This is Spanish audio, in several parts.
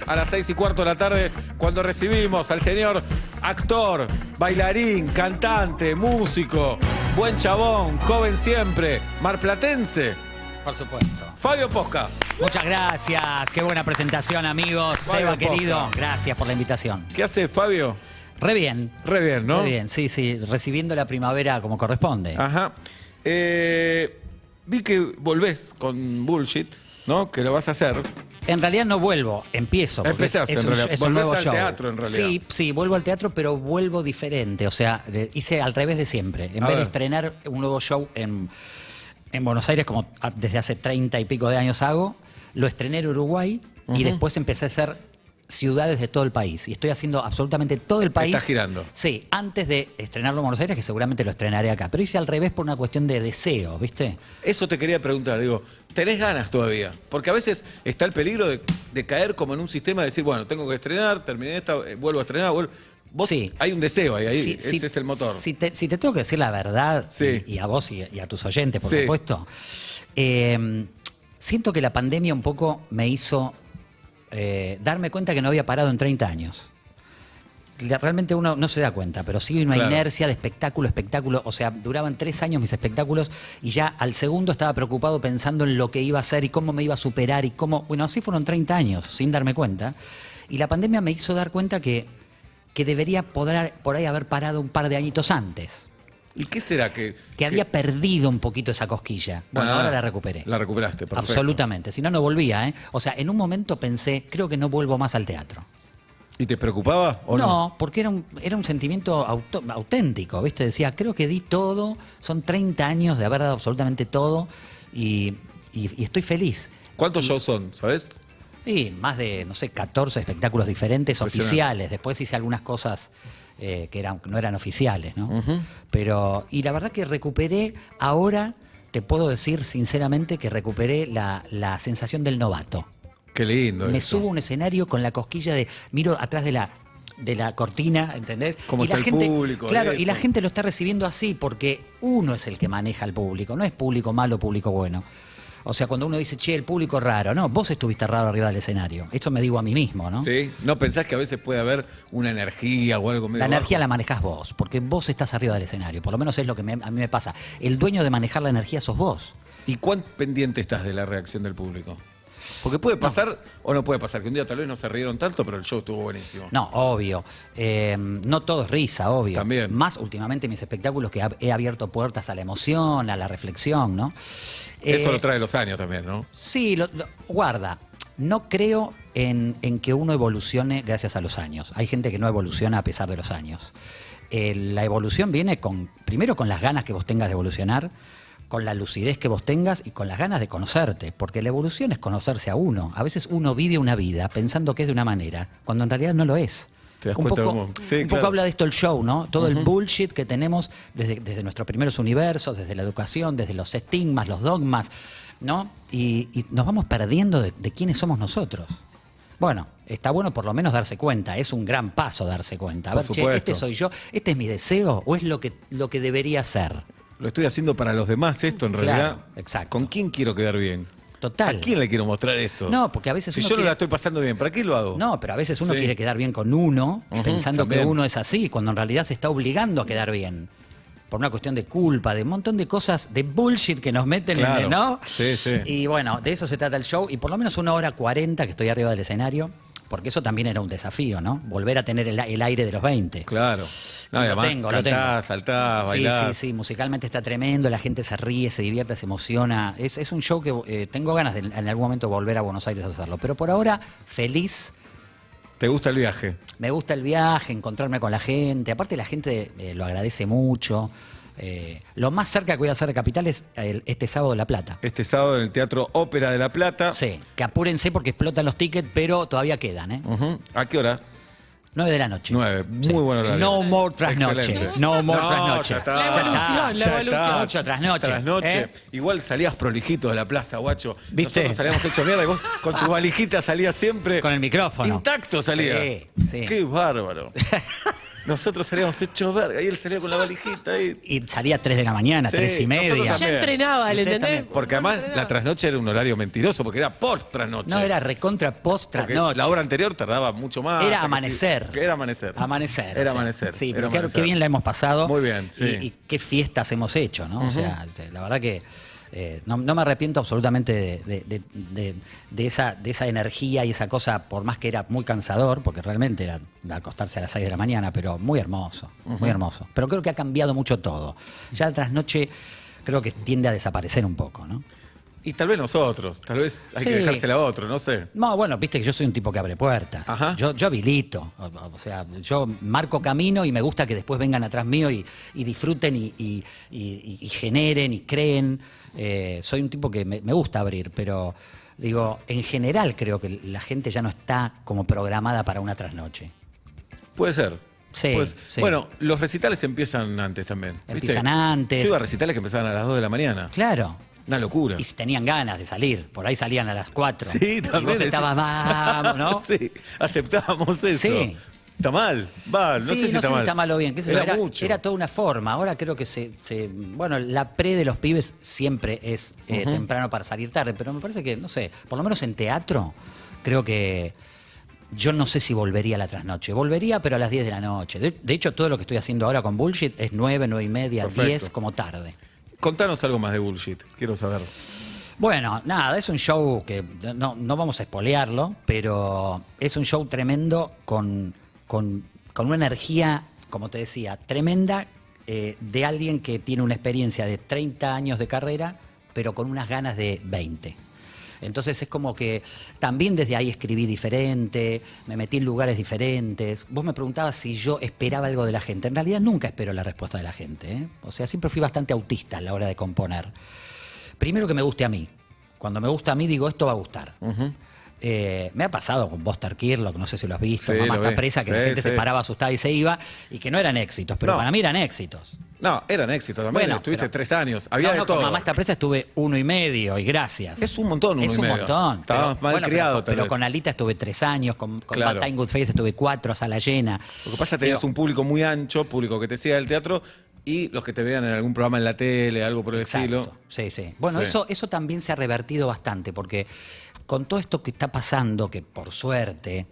A las 6:15 de la tarde, cuando recibimos al señor actor, bailarín, cantante, músico, buen chabón, joven siempre, marplatense, Por supuesto. Fabio Posca. Muchas gracias. Qué buena presentación, amigos. Fabio Seba, querido. Posca. Gracias por la invitación. ¿Qué hace Fabio? Re bien. Re bien, ¿no? Re bien, sí, sí. Recibiendo la primavera como corresponde. Ajá. Vi que volvés con Bullshit, ¿no? Que lo vas a hacer. En realidad no vuelvo, empiezo. porque Empezás, en realidad. es un Volvés nuevo al show. teatro, en realidad. Sí, sí, vuelvo al teatro, pero vuelvo diferente. O sea, hice al revés de siempre. En A vez de ver. estrenar un nuevo show en Buenos Aires, como desde hace 30 y pico de años hago, lo estrené en Uruguay y después empecé a hacer ciudades de todo el país. Y estoy haciendo absolutamente todo el país. Estás girando. Sí, antes de estrenarlo en Buenos Aires, que seguramente lo estrenaré acá. Pero hice al revés por una cuestión de deseo, ¿viste? Eso te quería preguntar, digo, ¿tenés ganas todavía? Porque a veces está el peligro de caer como en un sistema de decir, bueno, tengo que estrenar, terminé esta, vuelvo a estrenar, vuelvo. Vos, Sí. Hay un deseo ahí, Sí, ese sí, es el motor. Si te tengo que decir la verdad, Sí. y a vos y a tus oyentes, por Sí. supuesto, siento que la pandemia un poco me hizo darme cuenta que no había parado en 30 años. Realmente uno no se da cuenta, pero sigue una Claro. inercia de espectáculo. O sea, duraban 3 años mis espectáculos y ya al segundo estaba preocupado pensando en lo que iba a hacer y cómo me iba a superar y cómo... Bueno, así fueron 30 años, sin darme cuenta. Y la pandemia me hizo dar cuenta que debería poder por ahí haber parado un par de añitos antes. ¿Y qué será que Había perdido un poquito esa cosquilla. Bueno, ahora la recuperé. La recuperaste, perfecto. Absolutamente. Si no, no volvía, ¿eh? O sea, en un momento pensé, creo que no vuelvo más al teatro. ¿Y te preocupaba o no? No, porque era un sentimiento auténtico, ¿viste? Decía, creo que di todo, son 30 años de haber dado absolutamente todo y estoy feliz. ¿Cuántos shows son, sabes? Y más de, no sé, 14 espectáculos diferentes Impresionante. oficiales. Después hice algunas cosas que no eran oficiales, ¿no? Pero, y la verdad que recuperé, ahora te puedo decir sinceramente que recuperé la sensación del novato. Qué lindo Me eso. subo a un escenario con la cosquilla de, miro atrás de la cortina, ¿entendés? Cómo Y la está el gente, público, claro, y la eso. gente lo está recibiendo así porque uno es el que maneja al público, no es público malo, público bueno. O sea, cuando uno dice, che, el público raro, no, vos estuviste raro arriba del escenario. Esto me digo a mí mismo, ¿no? ¿Sí? ¿No pensás que a veces puede haber una energía o algo medio La energía bajo? la manejás vos, porque vos estás arriba del escenario. Por lo menos es lo que a mí me pasa. El dueño de manejar la energía sos vos. ¿Y cuán pendiente estás de la reacción del público? Porque puede pasar o no puede pasar, que un día tal vez no se rieron tanto, pero el show estuvo buenísimo. No, obvio. No todo es risa, obvio. También. Más últimamente mis espectáculos que he abierto puertas a la emoción, a la reflexión, ¿no? Eso lo trae los años también, ¿no? Sí, guarda. No creo en que uno evolucione gracias a los años. Hay gente que no evoluciona a pesar de los años. La evolución viene primero con las ganas que vos tengas de evolucionar, con la lucidez que vos tengas y con las ganas de conocerte, porque la evolución es conocerse a uno. A veces uno vive una vida pensando que es de una manera, cuando en realidad no lo es. Te das Un cuenta poco, cómo- sí, un claro. poco habla de esto el show, ¿no? Todo el bullshit que tenemos desde nuestros primeros universos, desde la educación, desde los estigmas, los dogmas, ¿no? Y nos vamos perdiendo de quiénes somos nosotros. Bueno, está bueno por lo menos darse cuenta, es un gran paso darse cuenta. A Por ver, che, supuesto. este soy yo, este es mi deseo o es lo que debería ser. Lo estoy haciendo para los demás esto, en Claro, realidad. exacto. ¿Con quién quiero quedar bien? Total. ¿A quién le quiero mostrar esto? No, porque a veces Si uno yo no quiere- la estoy pasando bien, ¿para qué lo hago? No, pero a veces uno Sí. quiere quedar bien con uno, pensando también. que uno es así, cuando en realidad se está obligando a quedar bien. Por una cuestión de culpa, de un montón de cosas, de bullshit que nos meten Claro. en, ¿no? Sí, sí. Y bueno, de eso se trata el show. Y por lo menos 1 hora 40 que estoy arriba del escenario, porque eso también era un desafío, ¿no? Volver a tener el aire de los 20. Claro. No, y Lo además tengo, lo cantás, tengo. saltás, Sí, bailás. sí, musicalmente está tremendo, la gente se ríe, se divierte, se emociona. Es un show que tengo ganas de en algún momento volver a Buenos Aires a hacerlo. Pero por ahora, feliz. ¿Te gusta el viaje? Me gusta el viaje, encontrarme con la gente. Aparte la gente lo agradece mucho. Lo más cerca que voy a hacer de Capital es este sábado de La Plata. Este sábado en el Teatro Ópera de La Plata. Sí, que apúrense porque explotan los tickets, pero todavía quedan, ¿eh? Ujú. ¿A qué hora? 9 de la noche. 9. Sí. Muy buen horario. No more trasnoche. Excelente. No more trasnoche. Ya está. La evolución, la Ya evolución. está. Mucho trasnoche. Trasnoche. ¿Eh? Igual salías prolijito de la plaza, guacho. ¿Viste? Nosotros salíamos hecho mierda y vos con tu valijita salías siempre. Con el micrófono. Intacto salías. Sí, sí. Qué bárbaro. Nosotros salíamos hechos verga y él salía con la valijita y... Y salía a 3 de la mañana, Sí, 3 y nosotros media. también. Ya entrenaba, ¿le Usted entendés? también. Porque además Entrenaba. la trasnoche era un horario mentiroso, porque era post trasnoche. No, era recontra post Porque trasnoche. la hora anterior tardaba mucho más. Era hasta que amanecer. sí, que era amanecer. Amanecer. Era o sea, amanecer. Sí, era pero claro, amanecer. qué bien la hemos pasado. Muy bien, sí. Y qué fiestas hemos hecho, ¿no? O sea, la verdad que no me arrepiento absolutamente de esa energía y esa cosa, por más que era muy cansador, porque realmente era acostarse a las 6 de la mañana, pero muy hermoso, muy hermoso. Pero creo que ha cambiado mucho todo. Ya la trasnoche creo que tiende a desaparecer un poco, ¿no? Y tal vez nosotros, tal vez hay Sí. que dejársela a otro, no sé. No, bueno, viste que yo soy un tipo que abre puertas. Ajá. Yo habilito. O sea, yo marco camino y me gusta que después vengan atrás mío y disfruten y generen y creen. Soy un tipo que me gusta abrir, pero digo, en general creo que la gente ya no está como programada para una trasnoche. Puede ser. Sí, sí. Bueno, los recitales empiezan antes también. ¿viste? Empiezan antes. Yo iba a recitales que empezaban a las 2 de la mañana. Claro. Una locura. Y si tenían ganas de salir, por ahí salían a las 4. Sí, Y también. vos estabas, vamos, ¿no? Sí, aceptábamos eso. Sí. Está mal, va, no Sí, sé si no está sé mal. si está mal o bien. qué sé yo, Era mucho. era toda una forma. Ahora creo que bueno, la pre de los pibes siempre es temprano para salir tarde, pero me parece que, no sé, por lo menos en teatro, creo que yo no sé si volvería a la trasnoche. Volvería, pero a las 10 de la noche. De hecho, todo lo que estoy haciendo ahora con Bullshit es 9, 9 y media, Perfecto. 10 como tarde. Contanos algo más de Bullshit, quiero saber. Bueno, nada, es un show que no vamos a espolearlo, pero es un show tremendo con una energía, como te decía, tremenda de alguien que tiene una experiencia de 30 años de carrera, pero con unas ganas de 20. Entonces es como que también desde ahí escribí diferente, me metí en lugares diferentes. Vos me preguntabas si yo esperaba algo de la gente. En realidad nunca espero la respuesta de la gente, ¿eh? O sea, siempre fui bastante autista a la hora de componer. Primero que me guste a mí. Cuando me gusta a mí digo, esto va a gustar. Me ha pasado con Buster Kirlock, no sé si lo has visto, Sí, Mamá lo está vi. presa, que Sí, la gente sí. se paraba asustada y se iba, y que no eran éxitos, pero No. para mí eran éxitos. No, eran éxitos también. Bueno, Estuviste pero- 3 años. Había No, de no, todo. con Mamá está presa estuve 1 y medio, y gracias. Es un montón, 1 Es y un medio. montón. Estabas mal criado, tal pero vez. con Alita estuve 3 años, con Claro. Bad Time Good Face estuve 4 a sala llena. Lo que pasa es que tenías Digo, un público muy ancho, público que te siga del teatro y los que te vean en algún programa en la tele, algo por el Exacto. estilo. Sí, sí. Bueno, Sí. Eso también se ha revertido bastante, porque con todo esto que está pasando, que por suerte,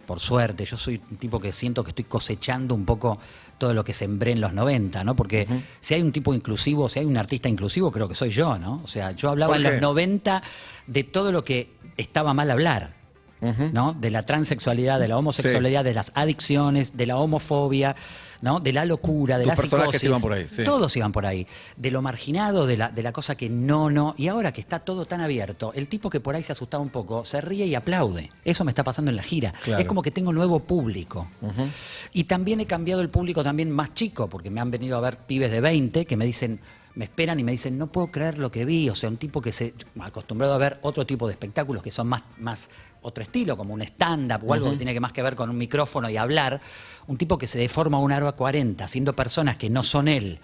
yo soy un tipo que siento que estoy cosechando un poco todo lo que sembré en los 90, ¿no? Porque si hay un tipo inclusivo, si hay un artista inclusivo, creo que soy yo, ¿no? O sea, yo hablaba ¿Por en qué? los 90 de todo lo que estaba mal hablar. ¿No? De la transexualidad, de la homosexualidad, de las adicciones, de la homofobia, ¿no? De la locura, de Tus la personajes psicosis. iban por ahí, sí. Todos iban por ahí. De lo marginado, de la cosa que no. Y ahora que está todo tan abierto, el tipo que por ahí se asustaba un poco, se ríe y aplaude. Eso me está pasando en la gira. Claro. Es como que tengo nuevo público. Y también he cambiado el público también más chico, porque me han venido a ver pibes de 20 que me dicen, me esperan y me dicen, no puedo creer lo que vi. O sea, un tipo que se acostumbrado a ver otro tipo de espectáculos que son más otro estilo, como un stand-up o algo que tiene que más que ver con un micrófono y hablar. Un tipo que se deforma un aro a 40, siendo personas que no son él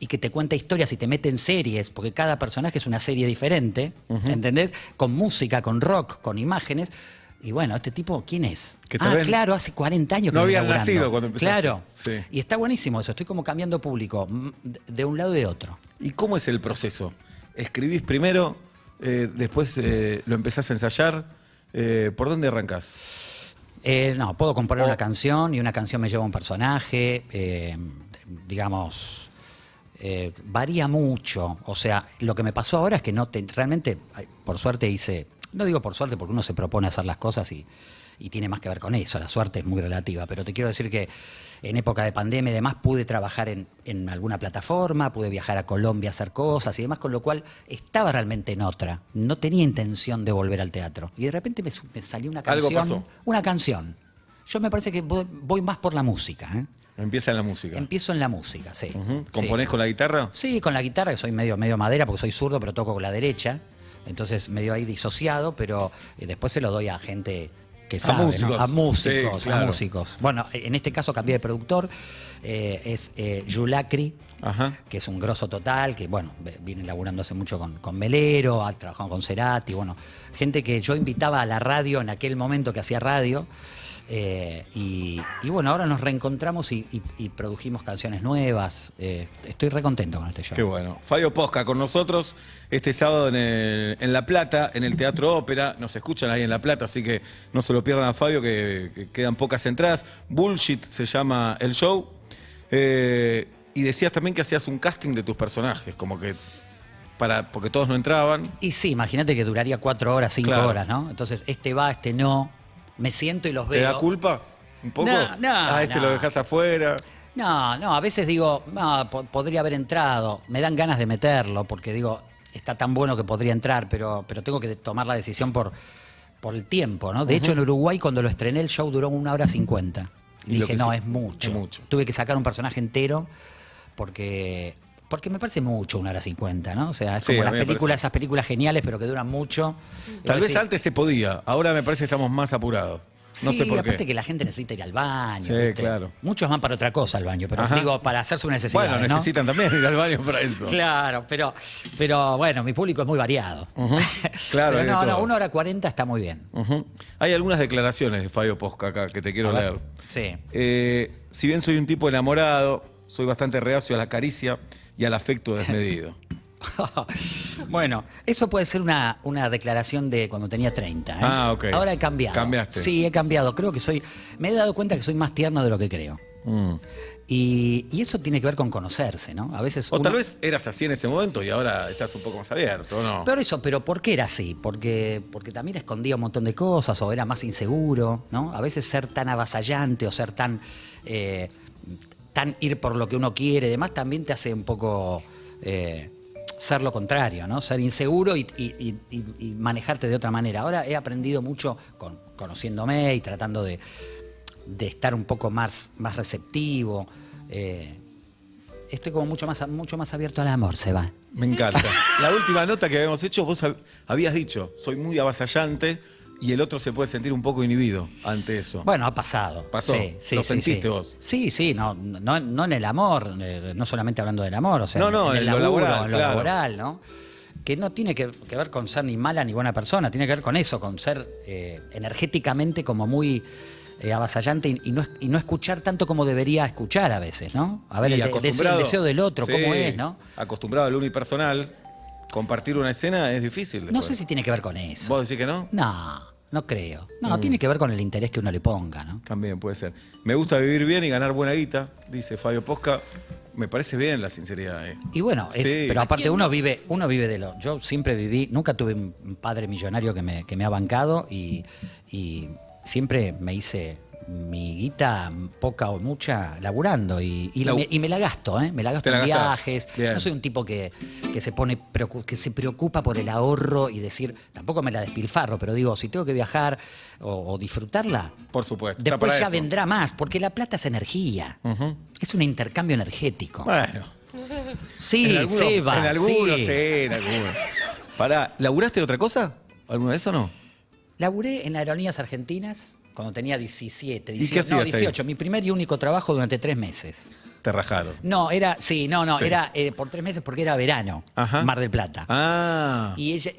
y que te cuenta historias y te mete en series, porque cada personaje es una serie diferente, ¿entendés? Con música, con rock, con imágenes. Y bueno, este tipo, ¿quién es? Que te ven- Claro, hace 40 años que No viene habían laburando. nacido cuando empezaste. Claro. Sí. Y está buenísimo eso, estoy como cambiando público, de un lado y de otro. ¿Y cómo es el proceso? ¿Escribís primero, después lo empezás a ensayar? ¿Por dónde arrancás? No, puedo componer una canción y una canción me lleva a un personaje, digamos, varía mucho. O sea, lo que me pasó ahora es que realmente, por suerte hice, no digo por suerte porque uno se propone hacer las cosas y tiene más que ver con eso, la suerte es muy relativa, pero te quiero decir que en época de pandemia y demás pude trabajar en alguna plataforma, pude viajar a Colombia a hacer cosas y demás, con lo cual estaba realmente en otra. No tenía intención de volver al teatro. Y de repente me salió una Algo canción. pasó. Una canción. Yo me parece que voy más por la música, ¿eh? Empieza en la música. Empiezo en la música, sí. Ujú. Sí. ¿Componés con la guitarra? Sí, con la guitarra, que soy medio madera porque soy zurdo, pero toco con la derecha. Entonces medio ahí disociado, pero después se lo doy a gente que sabe, ¿no? músicos. A músicos, Sí, claro. a músicos. Bueno, en este caso cambié de productor, es Yulacri, Ajá. que es un grosso total, que bueno, viene laburando hace mucho con Melero, ha trabajado con Cerati, bueno, gente que yo invitaba a la radio en aquel momento que hacía radio, Y bueno, ahora nos reencontramos y produjimos canciones nuevas. Estoy re contento con este show. Qué bueno. Fabio Posca con nosotros este sábado en La Plata, en el Teatro Ópera. Nos escuchan ahí en La Plata, así que no se lo pierdan a Fabio, que quedan pocas entradas. Bullshit se llama el show. Y decías también que hacías un casting de tus personajes, como que porque todos no entraban. Y sí, imagínate que duraría 4 horas, 5 Claro. horas, ¿no? Entonces, este va, este no. Me siento y los veo. ¿Te da culpa? ¿Un poco? No, Este no. lo dejas afuera. No, a veces digo, no, podría haber entrado. Me dan ganas de meterlo porque digo, está tan bueno que podría entrar, pero tengo que tomar la decisión por el tiempo, ¿no? De hecho, en Uruguay, cuando lo estrené, el show duró 1 hora 50. Y lo Dije, que no, sí, es mucho. es mucho. Tuve que sacar un personaje entero porque me parece mucho 1 hora 50, ¿no? O sea, es Sí, como a las mí me películas, parece. esas películas geniales, pero que duran mucho. Tal vez sí. antes se podía. Ahora me parece que estamos más apurados. No Sí, sé por aparte qué. que la gente necesita ir al baño. Sí, ¿viste? claro. Muchos van para otra cosa al baño, pero Ajá. digo, para hacer su necesidad. Bueno, ¿no? necesitan también ir al baño para eso. Claro, pero bueno, mi público es muy variado. Claro, Pero hay de todo. 1 hora 40 está muy bien. Ujú. Hay algunas declaraciones de Fabio Posca acá que te quiero A ver. leer. Sí. Si bien soy un tipo enamorado, soy bastante reacio a la caricia y al afecto desmedido. Bueno, eso puede ser una declaración de cuando tenía 30. ¿eh? Ah, ok. Ahora he cambiado. Cambiaste. Sí, he cambiado. Creo que me he dado cuenta que soy más tierno de lo que creo. Mm. Y eso tiene que ver con conocerse, ¿no? A veces O uno- tal vez eras así en ese momento y ahora estás un poco más abierto, ¿no? Pero ¿por qué era así? Porque también escondía un montón de cosas o era más inseguro, ¿no? A veces ser tan avasallante o ser tan ir por lo que uno quiere y demás también te hace un poco ser lo contrario, ¿no? Ser inseguro y manejarte de otra manera. Ahora he aprendido mucho conociéndome y tratando de estar un poco más receptivo. Estoy como mucho más abierto al amor, Seba. Me encanta. La última nota que habíamos hecho, vos habías dicho, soy muy avasallante y el otro se puede sentir un poco inhibido ante eso. Bueno, ha pasado. Pasó. Sí, ¿Lo sí, sentiste sí. vos? Sí, no en el amor, no solamente hablando del amor, o sea, No, en el en lo laburo, laboral, en lo claro. laboral, ¿no? Que no tiene que ver con ser ni mala ni buena persona, tiene que ver con eso, con ser energéticamente como muy avasallante y no escuchar tanto como debería escuchar a veces, ¿no? A ver, Y el deseo del otro, sí, cómo es, ¿no? Acostumbrado al unipersonal, compartir una escena es difícil. No después. sé si tiene que ver con eso. ¿Vos decís que no? No creo. No, tiene que ver con el interés que uno le ponga, ¿no? También puede ser. Me gusta vivir bien y ganar buena guita, dice Fabio Posca. Me parece bien la sinceridad. Y bueno, Sí. pero aparte uno vive de lo. Yo siempre viví, nunca tuve un padre millonario que me ha bancado y siempre me hice mi guita, poca o mucha, laburando y me la gasto, ¿eh? Me la gasto Te la en gastás. viajes. Bien. No soy un tipo que se preocupa por el ahorro y decir, tampoco me la despilfarro, pero digo, si tengo que viajar o disfrutarla, Por supuesto. está después para ya eso. vendrá más, porque la plata es energía. Es un intercambio energético. Bueno. Sí, en algunos, Seba. En algunos, sí. sí, en algunos. Pará, ¿laburaste de otra cosa? ¿Alguna de eso no? Laburé en Aerolíneas Argentinas cuando tenía 17, ¿Y qué 18, hacías ahí? 18. Mi primer y único trabajo durante 3 meses. Te rajaron. No, Sí. era por 3 meses porque era verano, Ajá. Mar del Plata. Ah. Y ella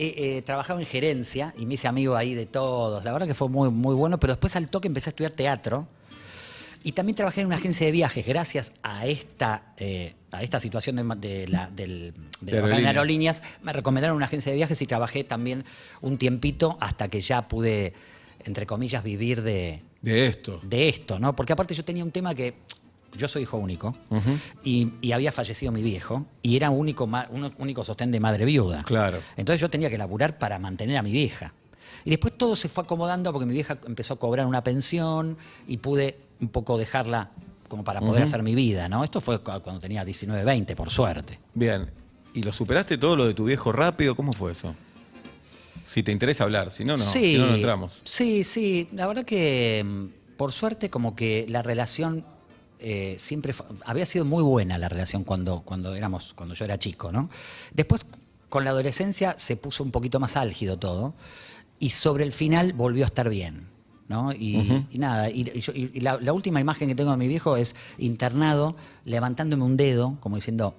trabajaba en gerencia y me hice amigo ahí de todos. La verdad que fue muy, muy bueno, pero después al toque empecé a estudiar teatro. Y también trabajé en una agencia de viajes gracias a esta situación de trabajar en aerolíneas. Me recomendaron una agencia de viajes y trabajé también un tiempito hasta que ya pude, entre comillas, vivir de esto, ¿no? Porque aparte yo tenía un tema que yo soy hijo único y había fallecido mi viejo y era un único sostén de madre viuda. Claro. Entonces yo tenía que laburar para mantener a mi vieja. Y después todo se fue acomodando porque mi vieja empezó a cobrar una pensión y pude un poco dejarla como para poder hacer mi vida, ¿no? Esto fue cuando tenía 19, 20, por suerte. Bien. ¿Y lo superaste todo lo de tu viejo rápido? ¿Cómo fue eso? Si te interesa hablar, si no, no. Sí, Si no, no entramos. Sí. La verdad que, por suerte, como que la relación siempre había sido muy buena la relación cuando yo era chico, ¿no? Después, con la adolescencia, se puso un poquito más álgido todo y sobre el final volvió a estar bien, ¿no? Y nada, y la última imagen que tengo de mi viejo es internado, levantándome un dedo, como diciendo,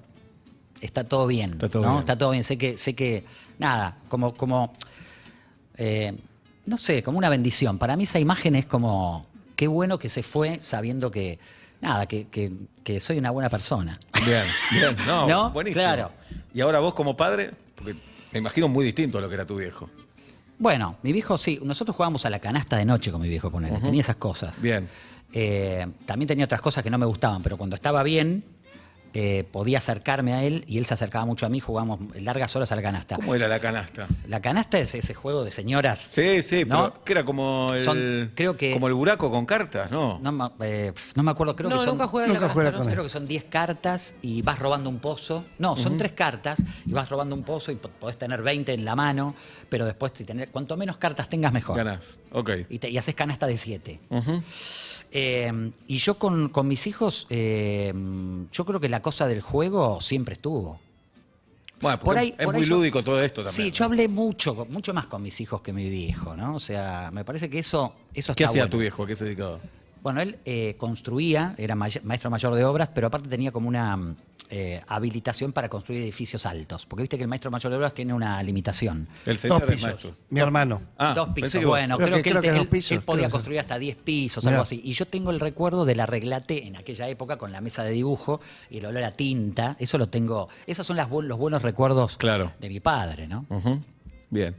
está todo bien, Está todo ¿no? bien. Está todo bien, sé que nada, como no sé, como una bendición. Para mí esa imagen es como qué bueno que se fue sabiendo que, nada, que soy una buena persona. Bien, bien. No, ¿No? buenísimo. Claro. Y ahora vos como padre, porque me imagino muy distinto a lo que era tu viejo. Bueno, mi viejo sí, nosotros jugábamos a la canasta de noche con mi viejo, ponele, tenía esas cosas. Bien. También tenía otras cosas que no me gustaban, pero cuando estaba bien, podía acercarme a él y él se acercaba mucho a mí, jugábamos largas horas a la canasta. ¿Cómo era la canasta? La canasta es ese juego de señoras. Sí, sí, ¿no? pero que era como el, creo que- como el buraco con cartas, ¿no? No me acuerdo, creo No, que son... nunca juega a la nunca canasta, juega ¿no? con él. Creo que son 10 cartas y vas robando un pozo. No, son 3 cartas y vas robando un pozo y podés tener 20 en la mano, pero después cuanto menos cartas tengas mejor. Ganás. Ok. Y haces canasta de 7. Ujú. Y yo con mis hijos, yo creo que la cosa del juego siempre estuvo. Bueno, porque es muy yo- lúdico todo esto también. Sí, yo hablé mucho más con mis hijos que mi viejo, ¿no? O sea, me parece que eso está ¿Qué hacía bueno. tu viejo? ¿A qué se dedicaba? Bueno, él construía, era maestro mayor de obras, pero aparte tenía como una habilitación para construir edificios altos. Porque viste que el maestro mayor de obras tiene una limitación. El señor Dos es pisos. maestro. Mi hermano. Ah, 2 pensé pisos, que vos. bueno, Creo creo que- que, creo que él, 2 él pisos, podía creo que construir hasta 10 pisos, Mirá. algo así. Y yo tengo el recuerdo de la reglate en aquella época con la mesa de dibujo y el olor a tinta. Eso lo tengo. Esos son los buenos recuerdos Claro. de mi padre, ¿no? Ujú. Bien.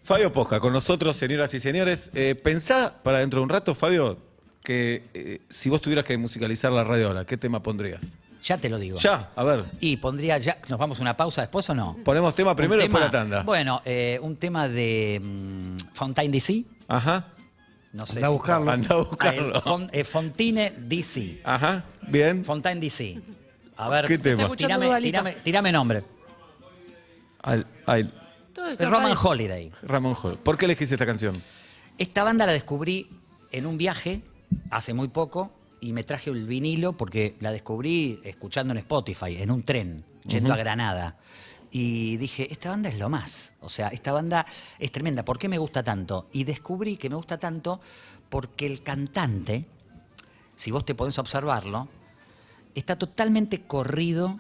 Fabio Posca, con nosotros, señoras y señores. Pensá para dentro de un rato, Fabio, que si vos tuvieras que musicalizar la radio ahora, ¿qué tema pondrías? Ya te lo digo. Ya, a ver. Y pondría ya. ¿Nos vamos a una pausa después o no? Ponemos tema primero y Un después la tema- tanda. Bueno, un tema de Fontaine DC. Ajá. No sé. Andá a buscarlo. Anda a buscarlo. Fontine DC. Ajá. Bien. Fontaine DC. A ver, ¿Qué tema? escuchando Dua Lipa. tírame nombre. Todo esto El Roman radio. Holiday. Ramón Hall. ¿Por qué elegiste esta canción? Esta banda la descubrí en un viaje hace muy poco y me traje el vinilo porque la descubrí escuchando en Spotify, en un tren, yendo a Granada. Y dije, esta banda es lo más. O sea, esta banda es tremenda. ¿Por qué me gusta tanto? Y descubrí que me gusta tanto porque el cantante, si vos te podés observarlo, está totalmente corrido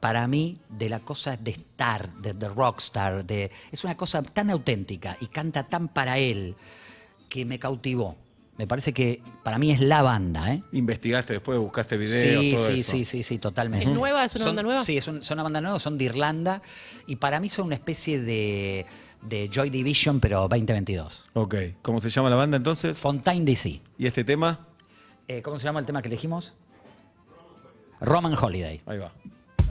para mí de la cosa de star, de rockstar. Es una cosa tan auténtica y canta tan para él que me cautivó. Me parece que para mí es la banda, ¿eh? ¿Investigaste después, buscaste videos, Sí, todo sí, eso? sí, totalmente. ¿Es nueva? ¿Es una banda nueva? Sí, son una banda nueva, son de Irlanda y para mí son una especie de Joy Division, pero 2022. Ok. ¿Cómo se llama la banda entonces? Fontaine DC. ¿Y este tema? ¿Cómo se llama el tema que elegimos? Roman Holiday. Ahí va.